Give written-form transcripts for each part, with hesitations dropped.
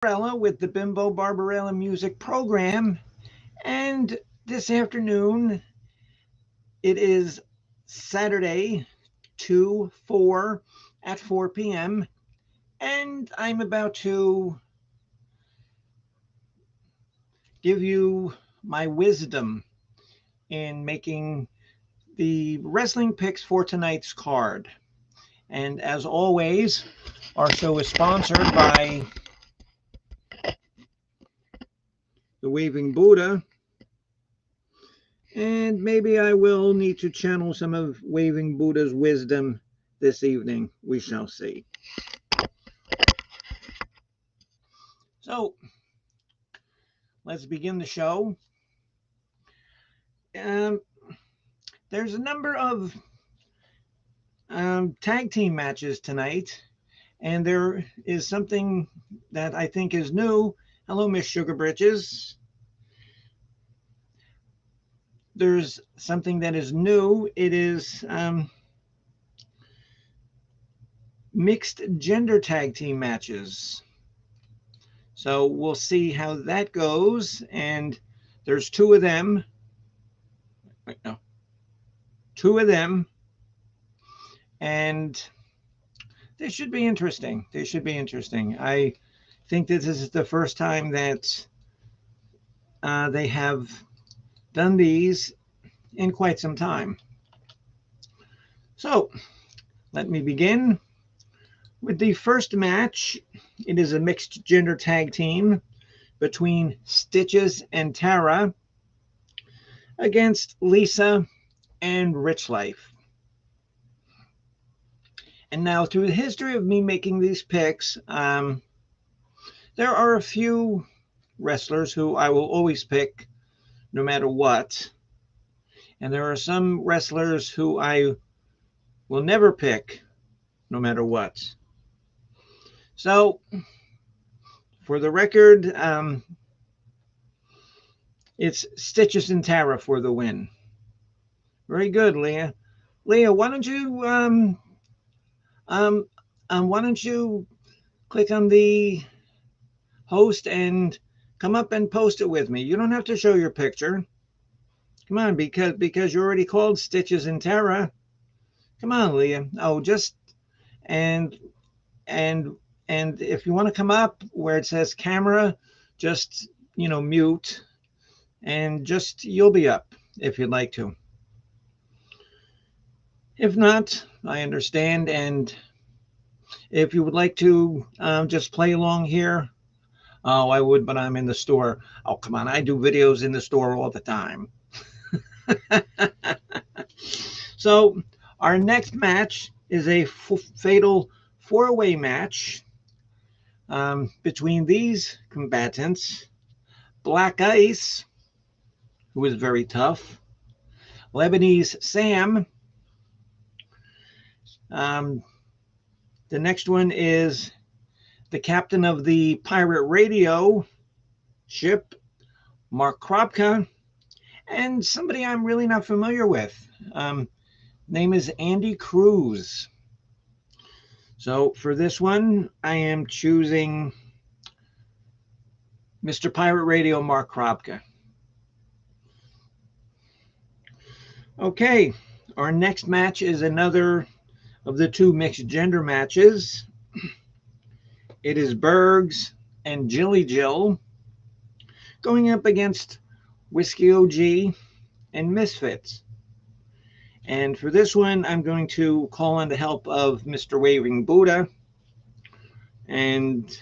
Barbarella with the Bimbo Barbarella Music Program. And this afternoon, it is Saturday, 2 4 at 4 p.m. And I'm about to give you my wisdom in making the wrestling picks for tonight's card. And as always, our show is sponsored by the Waving Buddha. And maybe I will need to channel some of Waving Buddha's wisdom this evening. We shall see. So, let's begin the show. Um, there's a number of tag team matches tonight, and there is something that I think is new. Hello, Miss Sugar Britches. There's something that is new. It is mixed gender tag team matches. So we'll see how that goes. And there's two of them. Wait, no. Two of them. And they should be interesting. They should be interesting. I think this is the first time that they have done these in quite some time. So let me begin with the first match. It is a mixed gender tag team between Stitches and Tara against Lisa and Rich Life. And now, through the history of me making these picks, there are a few wrestlers who I will always pick no matter what. And there are some wrestlers who I will never pick no matter what. So, for the record, it's Stitches and Tara for the win. Very good, Leah. Leah, why don't you click on the host and come up and post it with me? You don't have to show your picture. Come on, because you already called Stitches and Tara. Come on, Leah. Oh, just and and if you want to come up where it says camera, just mute and just you'll be up if you'd like to. If not, I understand. And if you would like to just play along here, oh, I would, but I'm in the store. Oh, come on, I do videos in the store all the time. So our next match is a fatal four-way match between these combatants: Black Ice, who is very tough; Lebanese Sam. The next one is the captain of the pirate radio ship, Mark Kropka, and somebody I'm really not familiar with. Name is Andy Cruz. So for this one, I am choosing Mr. Pirate Radio, Mark Kropka. Okay, our next match is another of the two mixed gender matches. It is Bergs and Jilly Jill going up against Whiskey OG and Misfits. And for this one, I'm going to call on the help of Mr. Waving Buddha and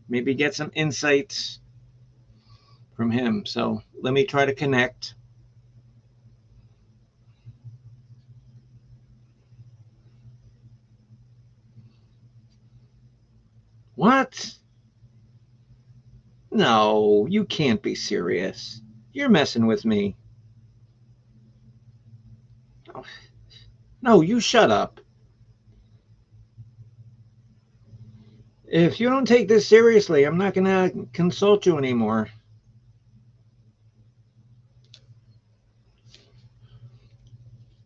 maybe get some insights from him. So let me try to connect. What? No, you can't be serious. You're messing with me. No, you shut up. If you don't take this seriously, I'm not going to consult you anymore.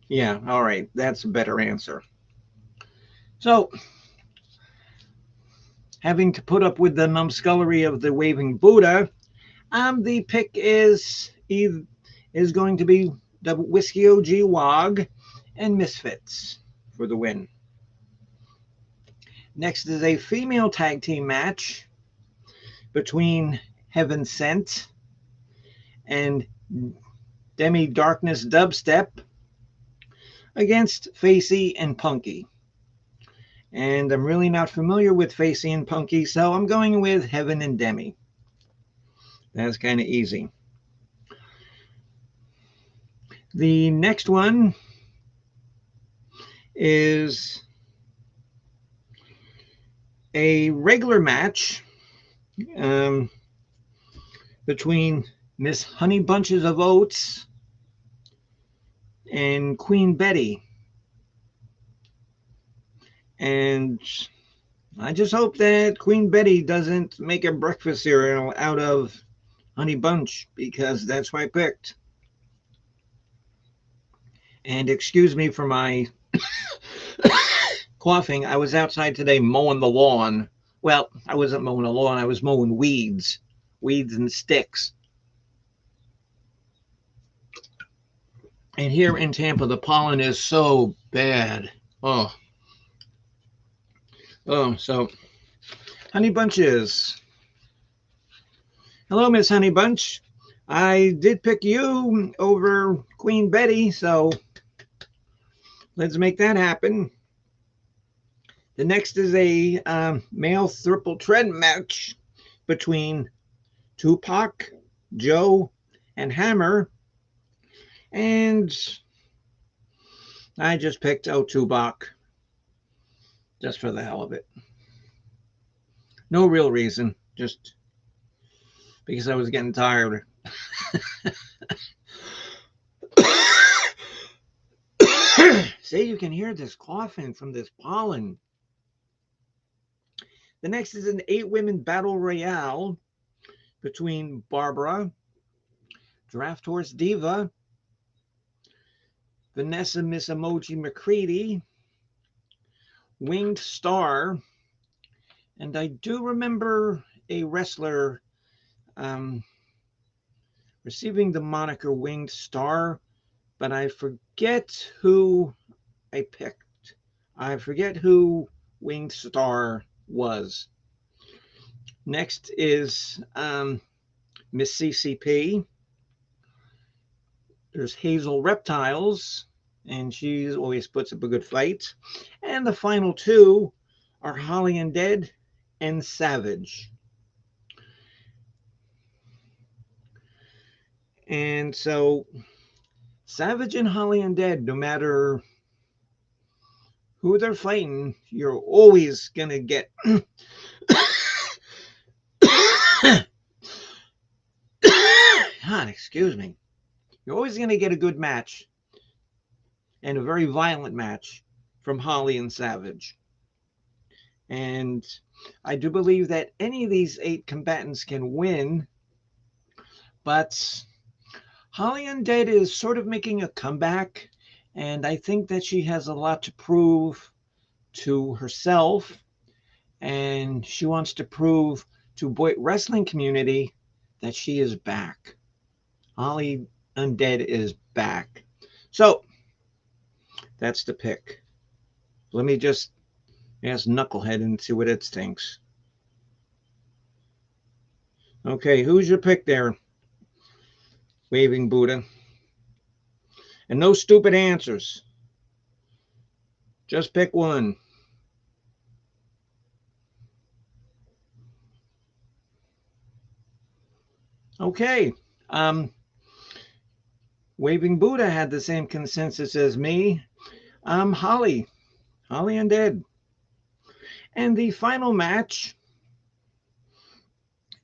Yeah, all right. That's a better answer. So, having to put up with the numbskullery of the Waving Buddha, the pick is going to be the Whiskey OG Wog and Misfits for the win. Next is a female tag team match between Heaven Sent and Demi Darkness Dubstep against Facey and Punky. And I'm really not familiar with Facey and Punky, so I'm going with Heaven and Demi. That's kind of easy. The next one is a regular match between Miss Honey Bunches of Oats and Queen Betty. And I just hope that Queen Betty doesn't make a breakfast cereal out of Honey Bunch, because that's what I picked. And excuse me for my coughing. I was outside today mowing the lawn. Well, I wasn't mowing the lawn. I was mowing weeds and sticks. And here in Tampa, the pollen is so bad. Oh, so Honey Bunches. Hello, Miss Honey Bunch. I did pick you over Queen Betty, so let's make that happen. The next is a male triple threat match between Tupac, Joe, and Hammer. And I just picked Tupac just for the hell of it. No real reason, just because I was getting tired. See, you can hear this coughing from this pollen. The next is an 8-women battle royale between Barbara, Draft Horse Diva, Vanessa Miss Emoji McCready, Winged Star, and I do remember a wrestler receiving the moniker Winged Star, but I forget who I picked. I forget who Winged Star was. Next is Miss CCP. There's Hazel Reptiles, and she always puts up a good fight. And the final two are Holly Undead and Savage. And so Savage and Holly Undead, no matter who they're fighting, you're always going to get God, excuse me. You're always going to get a good match and a very violent match from Holly and Savage. And I do believe that any of these 8 combatants can win, but Holly Undead is sort of making a comeback, and I think that she has a lot to prove to herself, and she wants to prove to BOYT wrestling community that she is back. Holly Undead is back. So that's the pick. Let me just ask Knucklehead and see what it thinks. Okay, who's your pick there, Waving Buddha? And no stupid answers. Just pick one. Okay. Waving Buddha had the same consensus as me. Holly Undead. And the final match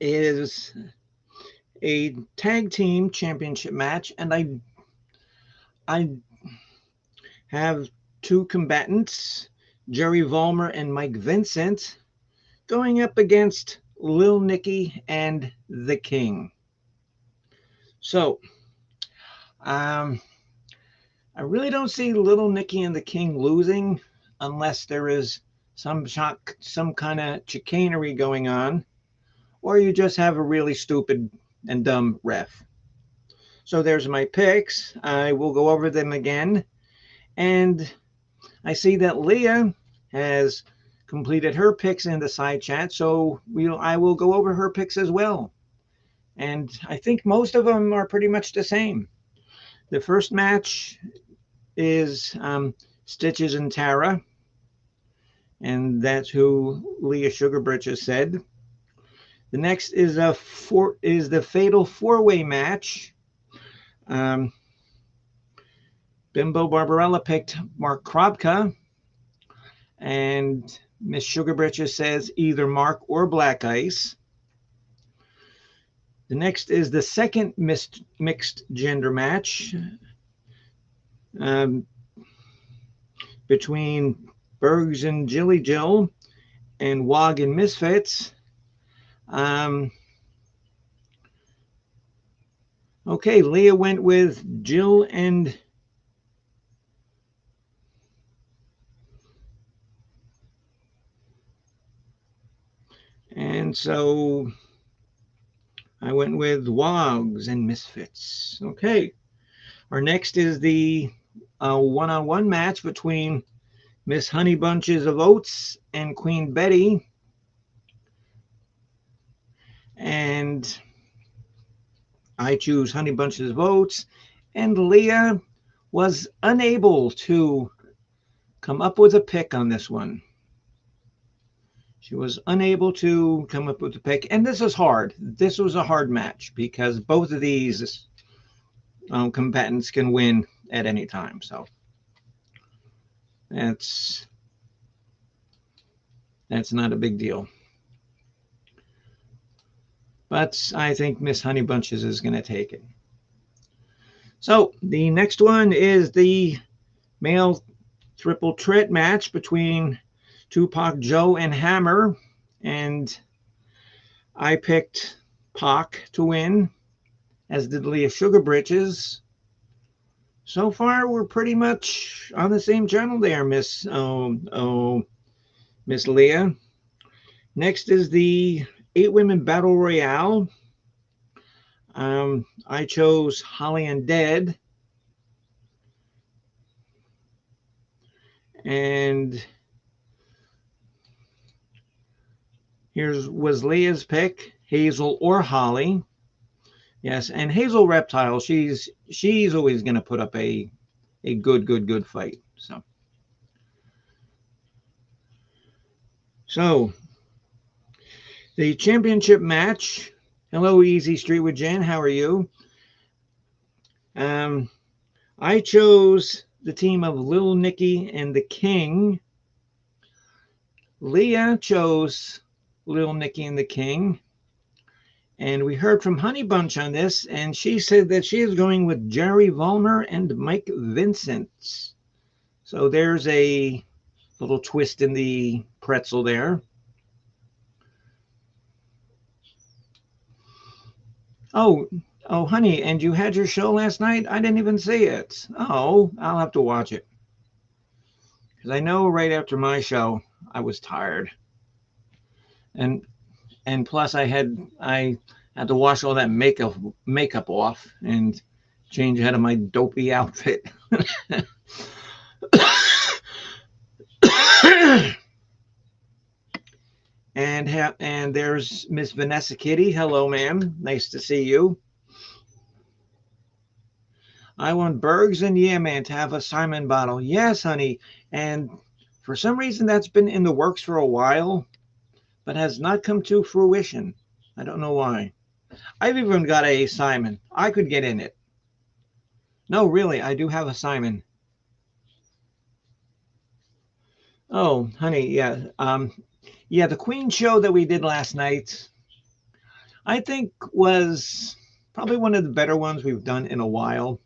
is a tag team championship match, and I have 2 combatants, Jerry Vollmer and Mike Vincent, going up against Lil Nicky and the King. So, I really don't see Little Nicky and the King losing unless there is some kind of chicanery going on, or you just have a really stupid and dumb ref. So there's my picks. I will go over them again. And I see that Leah has completed her picks in the side chat, so I will go over her picks as well. And I think most of them are pretty much the same. The first match is Stitches and Tara, and that's who Leah Sugarbritches said. The next is the Fatal 4-Way match. Bimbo Barbarella picked Mark Krobka, and Miss Sugarbritches says either Mark or Black Ice. The next is the second mixed gender match between Bergs and Jilly Jill and Wog and Misfits. Okay, Leah went with Jill and so I went with Wogs and Misfits. Okay, our next is the one-on-one match between Miss Honey Bunches of Oats and Queen Betty. And I choose Honey Bunches of Oats, and Leah was unable to come up with a pick on this one. She was unable to come up with a pick, and this is hard. This was a hard match because both of these combatants can win at any time. So that's not a big deal. But I think Miss Honey Bunches is going to take it. So the next one is the male triple threat match between Tupac, Joe, and Hammer. And I picked Pac to win, as did Leah Sugarbritches. So far, we're pretty much on the same channel there, Miss Leah. Next is the 8-Women Battle Royale. I chose Holly and Dead. And was Leah's pick, Hazel or Holly. Yes, and Hazel Reptile, she's always going to put up a good fight. So the championship match. Hello, Easy Street with Jen. How are you? I chose the team of Lil Nicky and the King. Leah chose Lil Nicky and the King. And we heard from Honey Bunch on this, and she said that she is going with Jerry Vollmer and Mike Vincent. So there's a little twist in the pretzel there. Oh, honey, and you had your show last night? I didn't even see it. Oh, I'll have to watch it. Because I know right after my show, I was tired. And plus I had to wash all that makeup off and change out of my dopey outfit. And there's Miss Vanessa Kitty. Hello, ma'am. Nice to see you. I want Bergs and Yeah Man to have a Simon bottle. Yes, honey. And for some reason that's been in the works for a while, but has not come to fruition. I don't know why. I've even got a Simon. I could get in it. No, really, I do have a Simon. Oh, honey, yeah. Yeah, the Queen show that we did last night, I think was probably one of the better ones we've done in a while.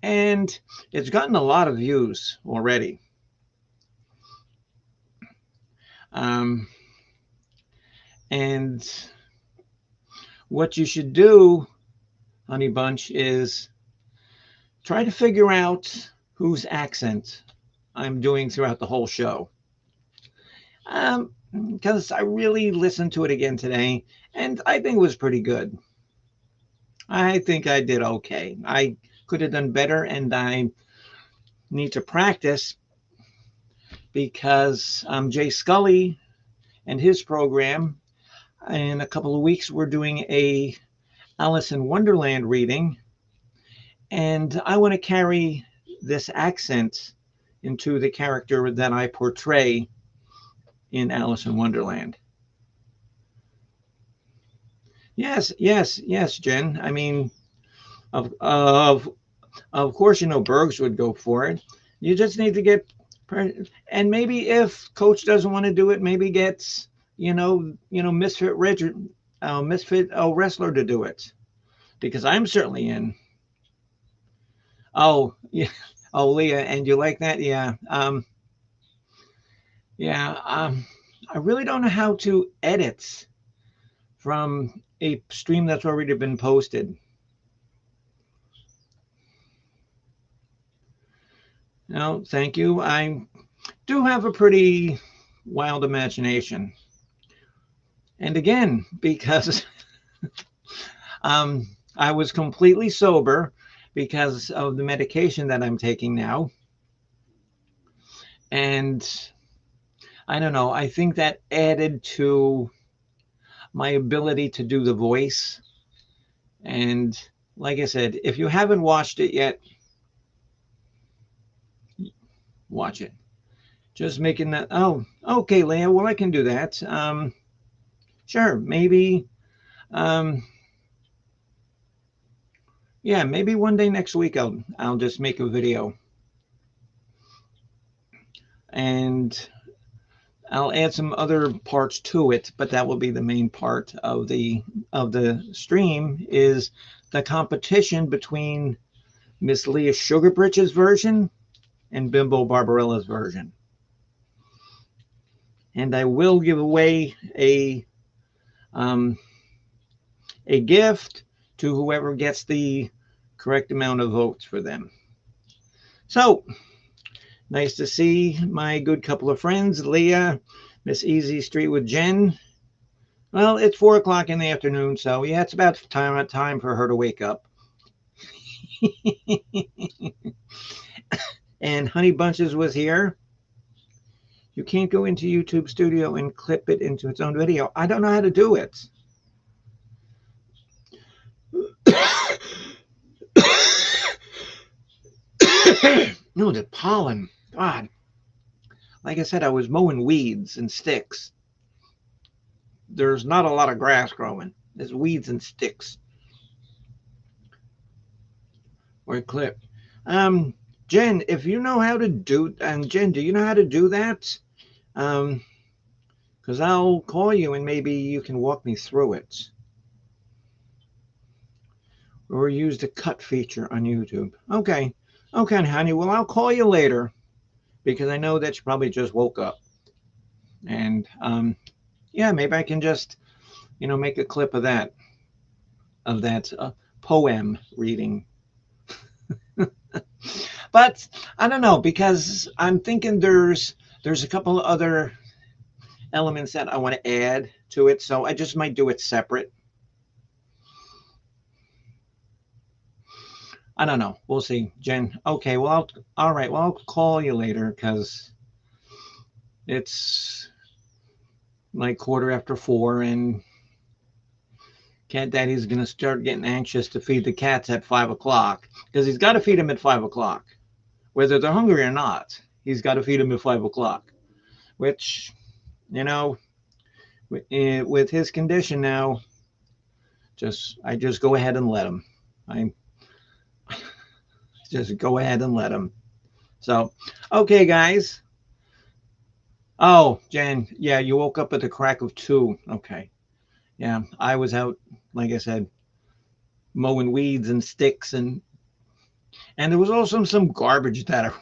And it's gotten a lot of views already. And what you should do, Honey Bunch, is try to figure out whose accent I'm doing throughout the whole show. Because I really listened to it again today, and I think it was pretty good. I think I did okay. I could have done better, and I need to practice because Jay Scully and his program, in a couple of weeks, we're doing a Alice in Wonderland reading, and I want to carry this accent into the character that I portray in Alice in Wonderland. Yes, yes, yes, Jen. I mean, of course, you know Bergs would go for it. You just need to get, and maybe if Coach doesn't want to do it, maybe gets Misfit Richard, Misfit wrestler to do it because I'm certainly in. Oh yeah, oh Leah, and you like that? Yeah, yeah. I really don't know how to edit from a stream that's already been posted. No, thank you. I do have a pretty wild imagination. And again, because I was completely sober because of the medication that I'm taking now. And I don't know, I think that added to my ability to do the voice. And like I said, if you haven't watched it yet, watch it. Just making that, oh, okay, Leah, well, I can do that. Sure, maybe, um, yeah, maybe one day next week I'll just make a video and I'll add some other parts to it, but that will be the main part of the stream is the competition between Miss Leah Sugarbridge's version and Bimbo Barbarella's version. And I will give away um, a gift to whoever gets the correct amount of votes for them. So nice to see my good couple of friends, Leah, Miss Easy Street with Jen. Well, it's 4 o'clock in the afternoon, so yeah, it's about time for her to wake up. And Honey Bunches was here. You can't go into YouTube Studio and clip it into its own video. I don't know how to do it. No, the pollen. God. Like I said, I was mowing weeds and sticks. There's not a lot of grass growing. There's weeds and sticks. Or clip. Jen, if you know how to do, and Jen, do you know how to do that? Because I'll call you and maybe you can walk me through it. Or use the cut feature on YouTube. Okay. Okay, honey. Well, I'll call you later because I know that you probably just woke up. And yeah, maybe I can just, make a clip of that poem reading. But I don't know because I'm thinking there's a couple of other elements that I want to add to it, so I just might do it separate. I don't know. We'll see, Jen. Okay, well, all right. Well, I'll call you later because it's like 4:15, and Cat Daddy's gonna start getting anxious to feed the cats at 5 o'clock because he's got to feed them at 5 o'clock, whether they're hungry or not. He's got to feed them at 5 o'clock, which, with his condition now, I just go ahead and let him. I just go ahead and let him. So, okay, guys. Oh, Jen, yeah, you woke up at the crack of 2. Okay. Yeah, I was out, like I said, mowing weeds and sticks, and there was also some garbage that I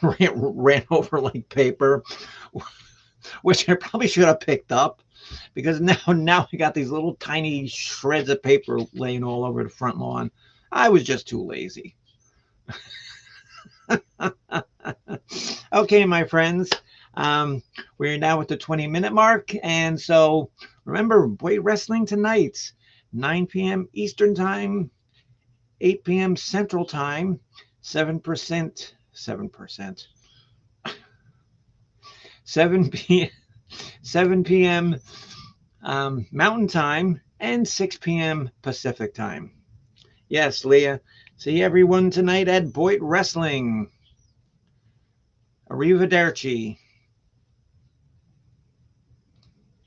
ran over like paper, which I probably should have picked up because now I got these little tiny shreds of paper laying all over the front lawn. I was just too lazy. Okay, my friends. We're now at the 20-minute mark. And so remember, BOYT Wrestling tonight, 9 p.m. Eastern Time, 8 p.m. Central Time, 7 p.m. Mountain Time, and 6 p.m. Pacific Time. Yes, Leah. See everyone tonight at BOYT Wrestling. Arrivederci.